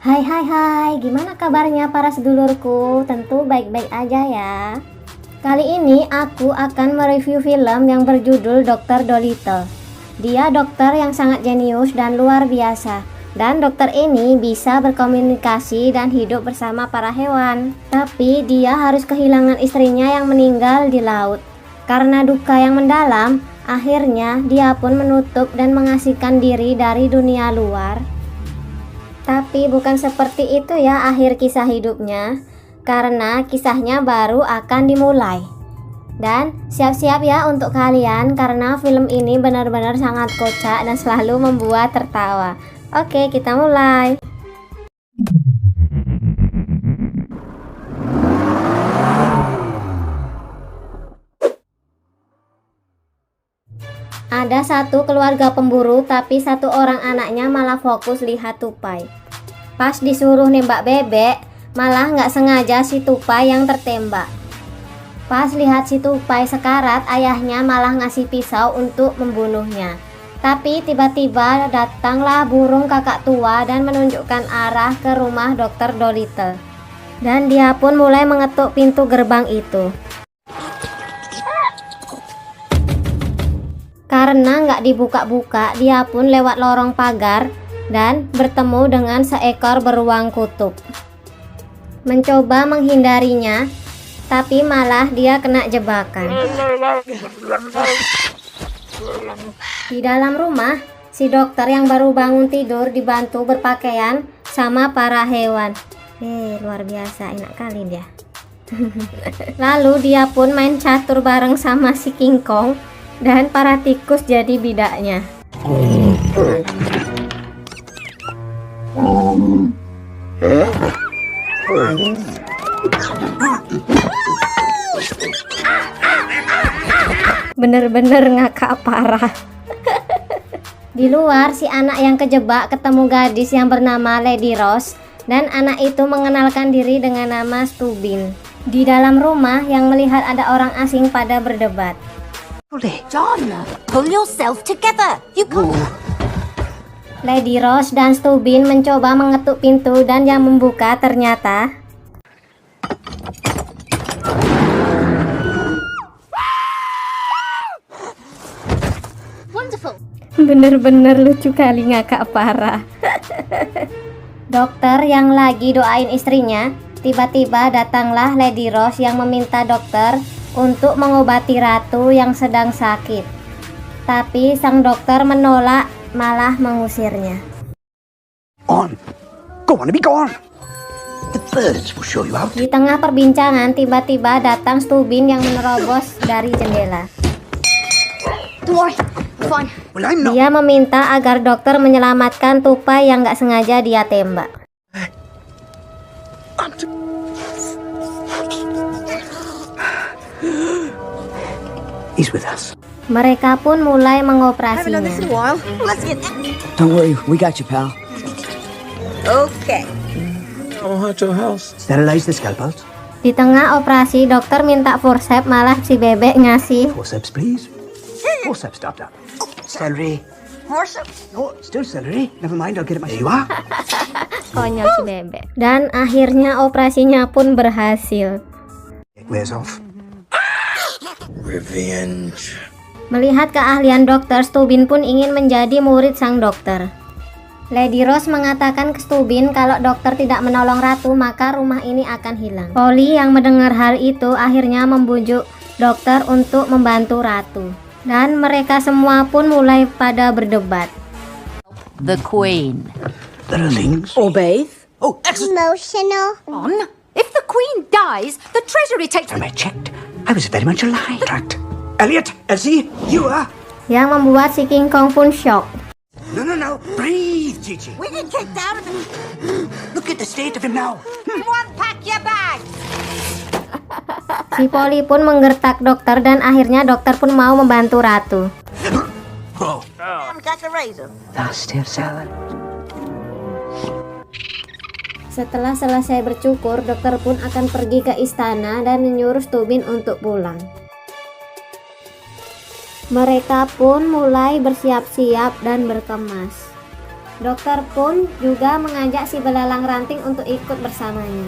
Hai hai hai, gimana kabarnya para sedulurku? Tentu baik-baik aja ya. Kali ini aku akan mereview film yang berjudul Dr. Dolittle. Dia dokter yang sangat jenius dan luar biasa. Dan dokter ini bisa berkomunikasi dan hidup bersama para hewan. Tapi dia harus kehilangan istrinya yang meninggal di laut. Karena duka yang mendalam, akhirnya dia pun menutup dan mengasingkan diri dari dunia luar. Tapi bukan seperti itu ya akhir kisah hidupnya, karena kisahnya baru akan dimulai. Dan siap-siap ya untuk kalian, karena film ini benar-benar sangat kocak dan selalu membuat tertawa. Oke, kita mulai. Ada satu keluarga pemburu, tapi satu orang anaknya malah fokus lihat tupai. Pas disuruh nembak bebek, malah nggak sengaja si tupai yang tertembak. Pas lihat si tupai sekarat, ayahnya malah ngasih pisau untuk membunuhnya. Tapi tiba-tiba datanglah burung kakak tua dan menunjukkan arah ke rumah Dr. Dolittle. Dan dia pun mulai mengetuk pintu gerbang itu. Karena nggak dibuka-buka, dia pun lewat lorong pagar dan bertemu dengan seekor beruang kutub. Mencoba menghindarinya, tapi malah dia kena jebakan. Di dalam rumah, si dokter yang baru bangun tidur dibantu berpakaian sama para hewan. Luar biasa, enak kali dia. Lalu dia pun main catur bareng sama si King Kong, dan para tikus jadi bidaknya. Bener-bener ngakak parah. Di luar, si anak yang kejebak ketemu gadis yang bernama Lady Rose, dan anak itu mengenalkan diri dengan nama Stubin. Di dalam rumah, yang melihat ada orang asing pada berdebat. John, pull yourself together. You can't. Lady Rose dan Stubin mencoba mengetuk pintu, dan yang membuka ternyata Wonderful. bener-bener lucu kali, ngakak parah. Dokter yang lagi doain istrinya, tiba-tiba datanglah Lady Rose yang meminta dokter untuk mengobati ratu yang sedang sakit. Tapi sang dokter menolak, malah mengusirnya. On. Go on, be gone. The birds will show you out. Di tengah perbincangan, tiba-tiba datang Stubin yang menerobos dari jendela. Don't worry, I'm fine. Well, I'm not. Dia meminta agar dokter menyelamatkan tupai yang gak sengaja dia tembak. He's with us. Mereka pun mulai Haven't done mengoperasinya. this in a while. Let's get. Don't worry, we got you, pal. Okay. I'll hunt your house. Sterilize the scalpels. Di tengah operasi, dokter minta forceps, malah si bebek ngasih. Forceps, please. Forceps, stop. Celery. Horse. No, still celery. Never mind, I'll get it myself. You are? Konyol si bebek. Dan akhirnya operasinya pun berhasil. It wears off. Revenge. Melihat keahlian dokter, Stubin pun ingin menjadi murid sang dokter. Lady Rose mengatakan ke Stubin kalau dokter tidak menolong ratu, maka rumah ini akan hilang. Polly yang mendengar hal itu akhirnya membujuk dokter untuk membantu ratu. Dan mereka semua pun mulai pada berdebat. The Queen. There are things. Or bathe. Oh, excellent. Emotional. On. If the Queen dies, the Treasury takes. I checked. I was very much alive. Tracked. Elliot, Elsie, you are. Yang membuat si King Kong pun shock. No. Breathe, Gigi. We get kicked out of the. Look at the state of him now. Unpack your bag. Si Polly pun menggertak dokter, dan akhirnya dokter pun mau membantu ratu. Oh, Haven't got the razor. that's still salad. Setelah selesai bercukur, dokter pun akan pergi ke istana dan menyuruh Stubin untuk pulang. Mereka pun mulai bersiap-siap dan berkemas. Dokter pun juga mengajak si belalang ranting untuk ikut bersamanya.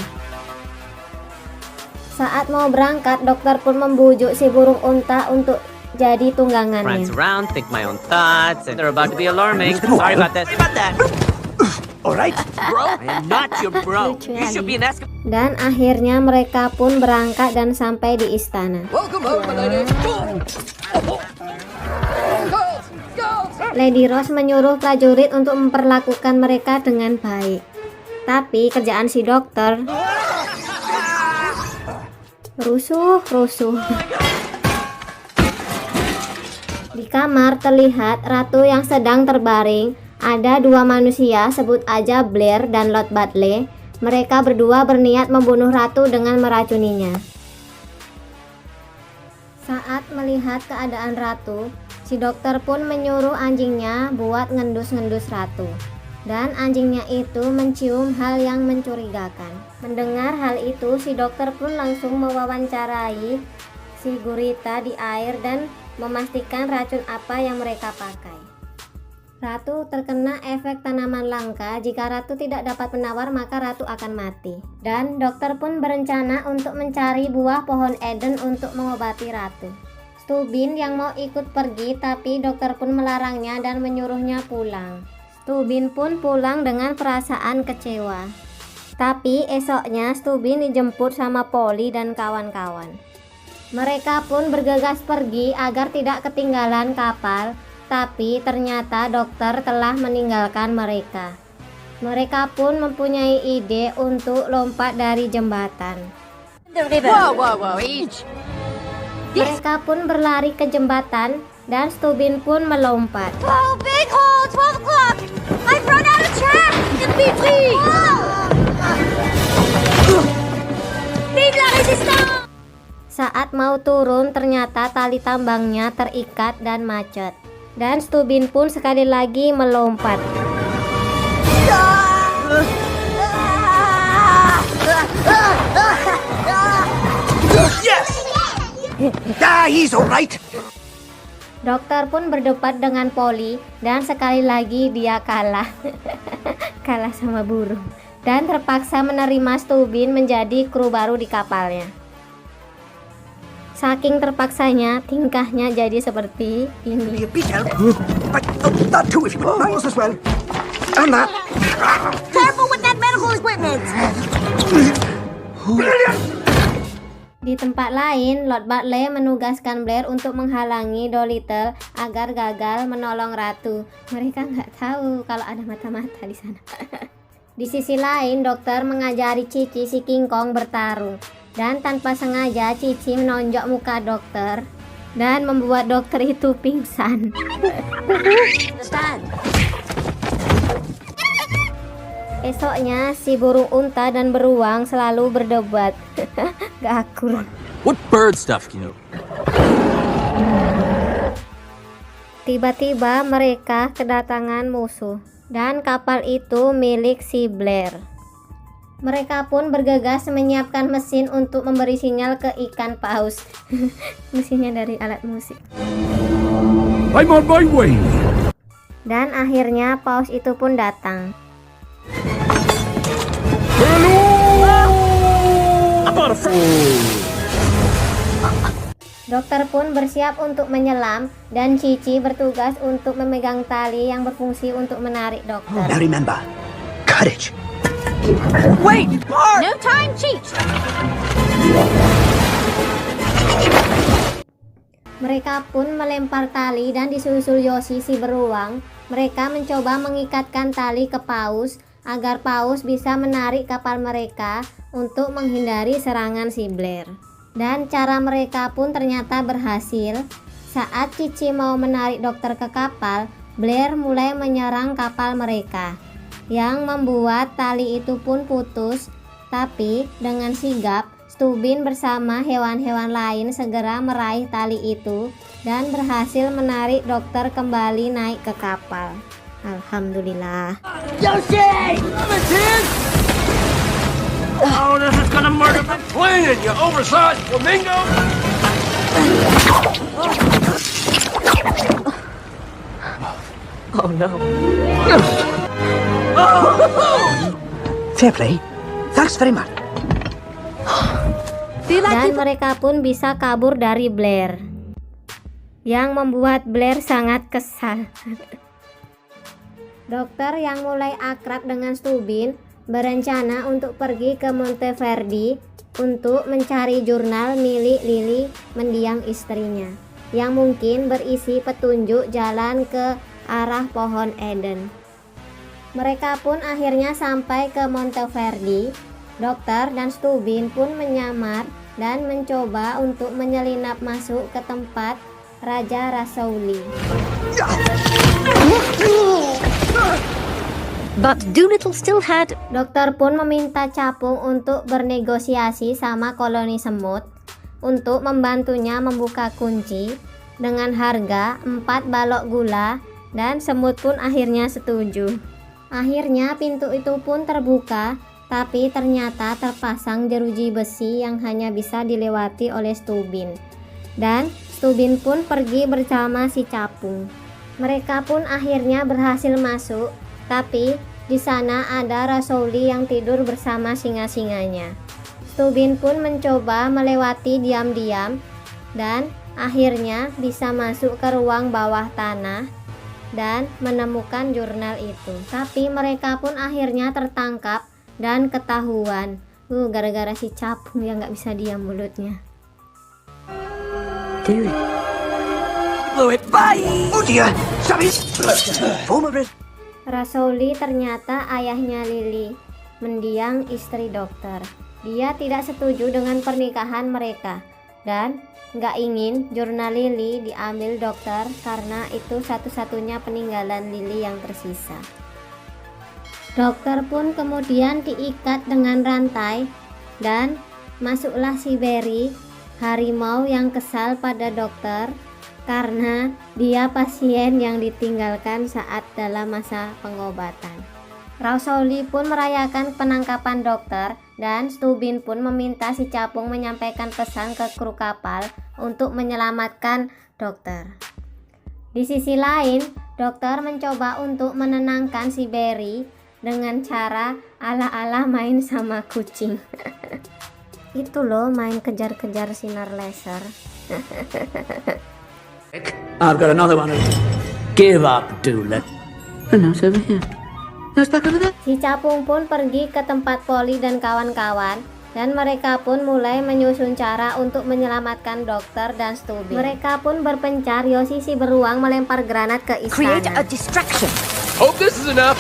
Saat mau berangkat, dokter pun membujuk si burung unta untuk jadi tunggangannya. Prance around, think my own thoughts, and they're about to be alarming. Sorry about that. Sorry about that. All right. Bro, I am not your bro. Lucu You should kali. be an Eskimo. Dan akhirnya mereka pun berangkat dan sampai di istana. Lady Rose menyuruh prajurit untuk memperlakukan mereka dengan baik. Tapi kerjaan si dokter rusuh. Di kamar terlihat ratu yang sedang terbaring. Ada dua manusia, sebut aja Blair dan Lord Bartley. Mereka berdua berniat membunuh ratu dengan meracuninya. Saat melihat keadaan ratu, si dokter pun menyuruh anjingnya buat ngendus-ngendus ratu. Dan anjingnya itu mencium hal yang mencurigakan. Mendengar hal itu, si dokter pun langsung mewawancarai si gurita di air dan memastikan racun apa yang mereka pakai. Ratu terkena efek tanaman langka. Jika ratu tidak dapat penawar, maka ratu akan mati. Dan dokter pun berencana untuk mencari buah pohon Eden untuk mengobati ratu. Stubin yang mau ikut pergi, tapi dokter pun melarangnya dan menyuruhnya pulang. Stubin pun pulang dengan perasaan kecewa. Tapi esoknya Stubin dijemput sama Polly dan kawan-kawan. Mereka pun bergegas pergi agar tidak ketinggalan kapal. Tapi ternyata dokter telah meninggalkan mereka. Mereka pun mempunyai ide untuk lompat dari jembatan. Whoa, each. Mereka pun berlari ke jembatan dan Stubin pun melompat. Oh, big hole! 12 o'clock! I've run out of track! MPG! Vive la résistance! Saat mau turun, ternyata tali tambangnya terikat dan macet. Dan Stubin pun sekali lagi melompat. Yes! He's all right. Dokter pun berdebat dengan Polly dan sekali lagi dia kalah. Kalah sama burung. Dan terpaksa menerima Stubin menjadi kru baru di kapalnya. Saking terpaksanya, tingkahnya jadi seperti ini. Be careful. But that too, if you would mind as well. And that. Careful with that medical equipment! Brilliant! Di tempat lain, Lord Bartley menugaskan Blair untuk menghalangi Dolittle agar gagal menolong ratu. Mereka nggak tahu kalau ada mata-mata di sana. Di sisi lain, dokter mengajari Cici si King Kong bertarung. Dan tanpa sengaja Cici menonjok muka dokter dan membuat dokter itu pingsan. Esoknya si burung unta dan beruang selalu berdebat. Gak akur. What bird stuff can you? Tiba-tiba mereka kedatangan musuh dan kapal itu milik si Blair. Mereka pun bergegas menyiapkan mesin untuk memberi sinyal ke ikan paus. Mesinnya dari alat musik. I'm on my way. Dan akhirnya paus itu pun datang. Dokter pun bersiap untuk menyelam dan Cici bertugas untuk memegang tali yang berfungsi untuk menarik dokter. Now remember, courage. Wait! No time cheat! Mereka pun melempar tali dan disusul Yoshi si beruang. Mereka mencoba mengikatkan tali ke paus agar paus bisa menarik kapal mereka untuk menghindari serangan si Blair. Dan cara mereka pun ternyata berhasil. Saat Cici mau menarik dokter ke kapal, Blair mulai menyerang kapal mereka, yang membuat tali itu pun putus. Tapi dengan sigap, Stubin bersama hewan-hewan lain segera meraih tali itu dan berhasil menarik dokter kembali naik ke kapal. Alhamdulillah. Oh, this is gonna murder my plan, you oversized flamingo! Oh no. Fair play. Thanks very much. Dan mereka pun bisa kabur dari Blair, yang membuat Blair sangat kesal. Dokter yang mulai akrab dengan Stubin berencana untuk pergi ke Monteverdi untuk mencari jurnal milik Lily mendiang istrinya, yang mungkin berisi petunjuk jalan ke arah pohon Eden. Mereka pun akhirnya sampai ke Monteverdi. Dokter dan Stubin pun menyamar dan mencoba untuk menyelinap masuk ke tempat Raja Rasouli. But Doolittle still had... Dokter pun meminta capung untuk bernegosiasi sama koloni semut untuk membantunya membuka kunci dengan harga 4 balok gula, dan semut pun akhirnya setuju. Akhirnya pintu itu pun terbuka, tapi ternyata terpasang jeruji besi yang hanya bisa dilewati oleh Stubin. Dan Stubin pun pergi bersama si capung. Mereka pun akhirnya berhasil masuk, tapi di sana ada Rasouli yang tidur bersama singa-singanya. Stubin pun mencoba melewati diam-diam dan akhirnya bisa masuk ke ruang bawah tanah dan menemukan jurnal itu. Tapi mereka pun akhirnya tertangkap dan ketahuan. Gara-gara si capung yang nggak bisa diam mulutnya. Blow it. Bye. Oh dear. Sorry. Rasouli ternyata ayahnya Lily, mendiang istri dokter. Dia tidak setuju dengan pernikahan mereka dan nggak ingin jurnal Lily diambil dokter karena itu satu-satunya peninggalan Lily yang tersisa. Dokter pun kemudian diikat dengan rantai dan masuklah si Barry, harimau yang kesal pada dokter karena dia pasien yang ditinggalkan saat dalam masa pengobatan. Rasouli pun merayakan penangkapan dokter dan Stubin pun meminta si capung menyampaikan pesan ke kru kapal untuk menyelamatkan dokter. Di sisi lain, dokter mencoba untuk menenangkan si Barry dengan cara ala-ala main sama kucing. Itu loh, main kejar-kejar sinar laser. I've got another one. Give up, Doolittle. And now it's over here. Now it's back over there. Si capung pun pergi ke tempat Polly dan kawan-kawan, dan mereka pun mulai menyusun cara untuk menyelamatkan dokter dan Stubin. Mereka pun berpencar. Yosi si beruang melempar granat ke Create a istana. distraction. Hope this is enough.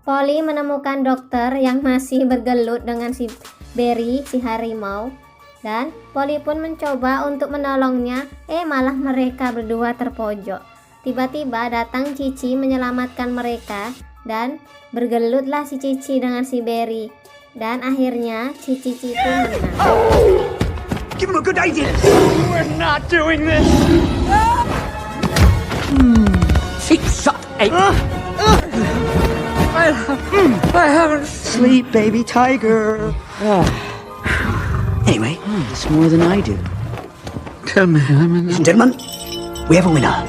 Polly menemukan dokter yang masih bergelut dengan si Barry, si harimau, dan Polly pun mencoba untuk menolongnya, malah mereka berdua terpojok. Tiba-tiba datang Cici menyelamatkan mereka, dan bergelutlah si Cici dengan si Barry, dan akhirnya si Cici pun menang. Give him a good idea. We're not doing this. Keep shut, ape. I haven't. Sleep, baby tiger. Anyway, it's more than I do. Come on. Ladies and gentlemen, we have a winner.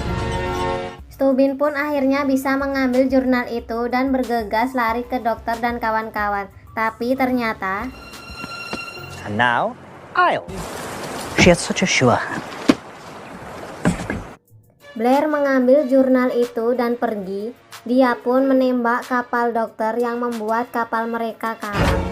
Stubin pun akhirnya bisa mengambil jurnal itu dan bergegas lari ke dokter dan kawan-kawan. Tapi ternyata... And now, I'll. She had such a sure hand. Blair mengambil jurnal itu dan pergi. Dia pun menembak kapal dokter yang membuat kapal mereka karam.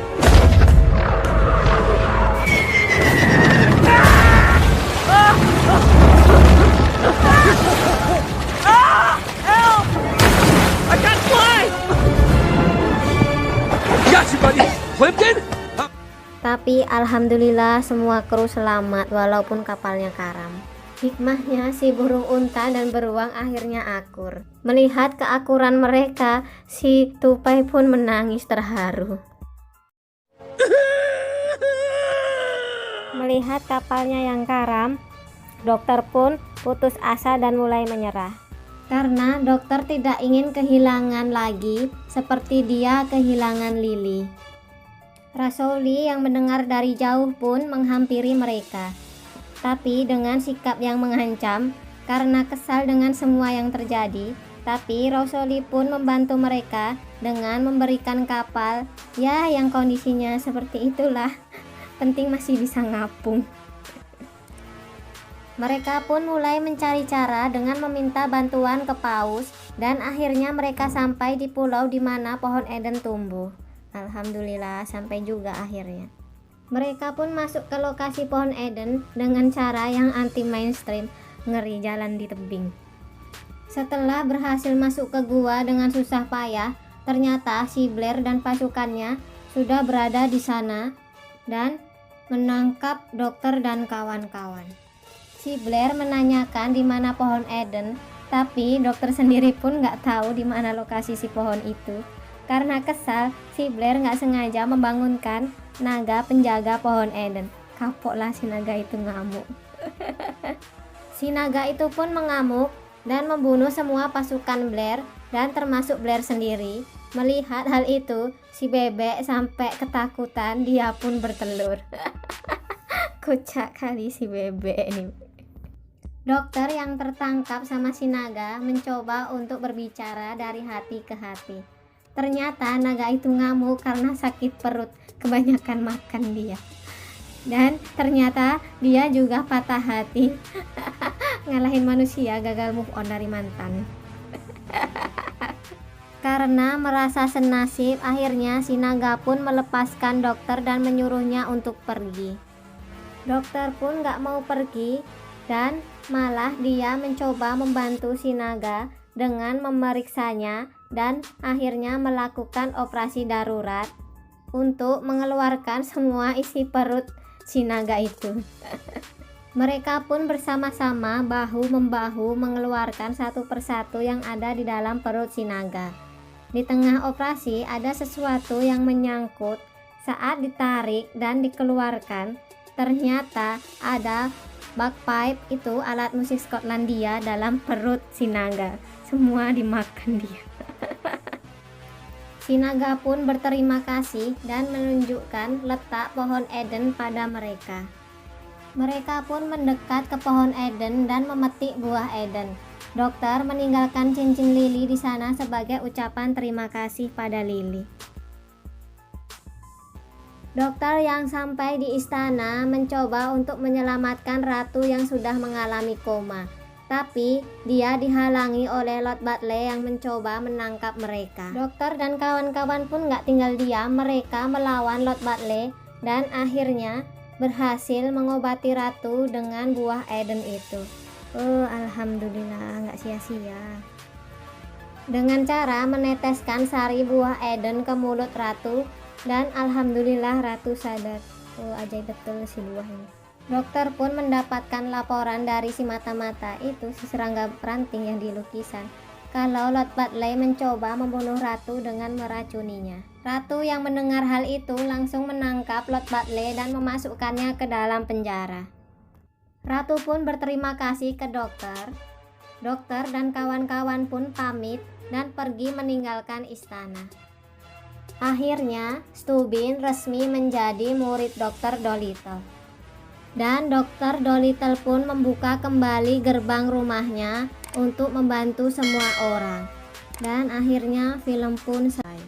I can't fly. Got you, buddy. Plimpton. Tapi alhamdulillah semua kru selamat walaupun kapalnya karam. Hikmahnya si burung unta dan beruang akhirnya akur. Melihat keakuran mereka, si tupai pun menangis terharu. Melihat kapalnya yang karam, dokter pun putus asa dan mulai menyerah. Karena dokter tidak ingin kehilangan lagi seperti dia kehilangan Lily. Rasouli yang mendengar dari jauh pun menghampiri mereka. Tapi dengan sikap yang mengancam, karena kesal dengan semua yang terjadi. Tapi Rosoli pun membantu mereka dengan memberikan kapal ya yang kondisinya seperti itulah. Penting masih bisa ngapung. Mereka pun mulai mencari cara dengan meminta bantuan ke paus dan akhirnya mereka sampai di pulau di mana pohon Eden tumbuh. Alhamdulillah sampai juga akhirnya. Mereka pun masuk ke lokasi pohon Eden dengan cara yang anti mainstream, ngeri jalan di tebing. Setelah berhasil masuk ke gua dengan susah payah, ternyata si Blair dan pasukannya sudah berada di sana dan menangkap dokter dan kawan-kawan. Si Blair menanyakan di mana pohon Eden, tapi dokter sendiri pun nggak tahu di mana lokasi si pohon itu. Karena kesal, si Blair nggak sengaja membangunkan naga penjaga pohon Eden. Kapoklah si naga itu ngamuk. Si naga itu pun mengamuk dan membunuh semua pasukan Blair dan termasuk Blair sendiri. Melihat hal itu, si bebek sampai ketakutan, dia pun bertelur. Kocak kali si bebek ini. Dokter yang tertangkap sama si naga mencoba untuk berbicara dari hati ke hati. Ternyata naga itu ngamuk karena sakit perut, kebanyakan makan dia. Dan ternyata dia juga patah hati. Ngalahin manusia, gagal move on dari mantan. Karena merasa senasib, akhirnya si naga pun melepaskan dokter dan menyuruhnya untuk pergi. Dokter pun gak mau pergi dan malah dia mencoba membantu si naga dengan memeriksanya dan akhirnya melakukan operasi darurat untuk mengeluarkan semua isi perut si naga itu. Mereka pun bersama-sama bahu-membahu mengeluarkan satu persatu yang ada di dalam perut si naga. Di tengah operasi ada sesuatu yang menyangkut. Saat ditarik dan dikeluarkan, ternyata ada bagpipe, itu alat musik Skotlandia, dalam perut si naga. Semua dimakan dia. Si naga pun berterima kasih dan menunjukkan letak pohon Eden pada mereka. Mereka pun mendekat ke pohon Eden dan memetik buah Eden. Dokter meninggalkan cincin lili di sana sebagai ucapan terima kasih pada lili. Dokter yang sampai di istana mencoba untuk menyelamatkan ratu yang sudah mengalami koma. Tapi dia dihalangi oleh Lord Bartley yang mencoba menangkap mereka. Dokter dan kawan-kawan pun gak tinggal diam, mereka melawan Lord Bartley dan akhirnya berhasil mengobati ratu dengan buah Eden itu. Oh, alhamdulillah, gak sia-sia. Dengan cara meneteskan sari buah Eden ke mulut ratu, dan alhamdulillah ratu sadar. Oh, ajaib betul si buah ini. Dokter pun mendapatkan laporan dari si mata-mata itu, si serangga ranting yang di lukisan, kalau Lord Bartley mencoba membunuh ratu dengan meracuninya. Ratu yang mendengar hal itu langsung menangkap Lord Bartley dan memasukkannya ke dalam penjara. Ratu pun berterima kasih ke dokter. Dokter dan kawan-kawan pun pamit dan pergi meninggalkan istana. Akhirnya, Stubin resmi menjadi murid Dr. Dolittle. Dan Dr. Dolittle pun membuka kembali gerbang rumahnya untuk membantu semua orang. Dan akhirnya film pun selesai.